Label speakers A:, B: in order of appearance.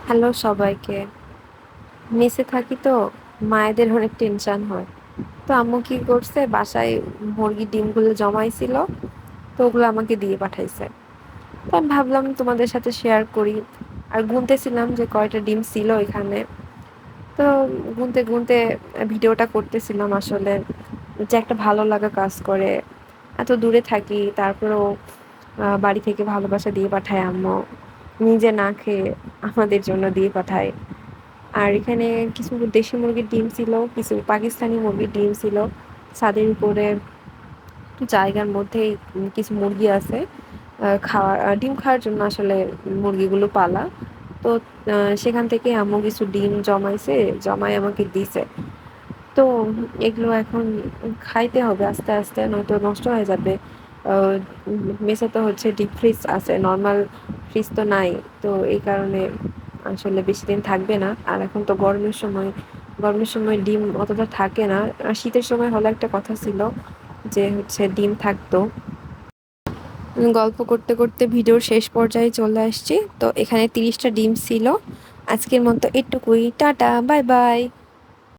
A: Hello সবাইকে। মেসে থাকি তো মায়েদের অনেক টেনশন হয়। তো আম্মু কি করছে, বাসায় মুরগির ডিমগুলো জমাইছিল, তো ওগুলো আমাকে দিয়ে পাঠাইছে। তো আমি ভাবলাম তোমাদের সাথে শেয়ার করি। আর গুনতেছিলাম যে কয়টা ডিম ছিল এখানে। তো গুনতে গুনতে ভিডিওটা করতেছিলাম আসলে, যে একটা ভালো লাগা কাজ করে। এত দূরে থাকি তারপরেও বাড়ি থেকে ভালোবাসা দিয়ে পাঠায় আম্মু, নিজে না খেয়ে আমাদের জন্য দিয়ে পাঠায়। আর এখানে কিছু দেশি মুরগির ডিম ছিল, কিছু পাকিস্তানি মুরগির ডিম ছিল। ছাদের উপরে একটু জায়গার মধ্যেই কিছু মুরগি আছে, ডিম খাওয়ার জন্য আসলে মুরগিগুলো পালা। তো সেখান থেকে আম্মু কিছু ডিম জমাইছে, জমাই আমাকে দিছে। তো এগুলো এখন খাইতে হবে আস্তে আস্তে, নয়তো নষ্ট হয়ে যাবে। মেসে তো হচ্ছে ডিপ ফ্রিজ আছে, নর্মাল ফ্রিজ তো নাই। তো এই কারণে আসলে বেশি দিন থাকবে না। আর এখন তো গরমের সময় ডিম অতটা থাকে না। আর শীতের সময় হলে একটা কথা ছিল যে হচ্ছে ডিম থাকতো। গল্প করতে করতে ভিডিওর শেষ পর্যায়ে চলে আসছি। তো এখানে 30টা ডিম ছিল। আজকের মতো এটুকুই, টাটা, বাই বাই।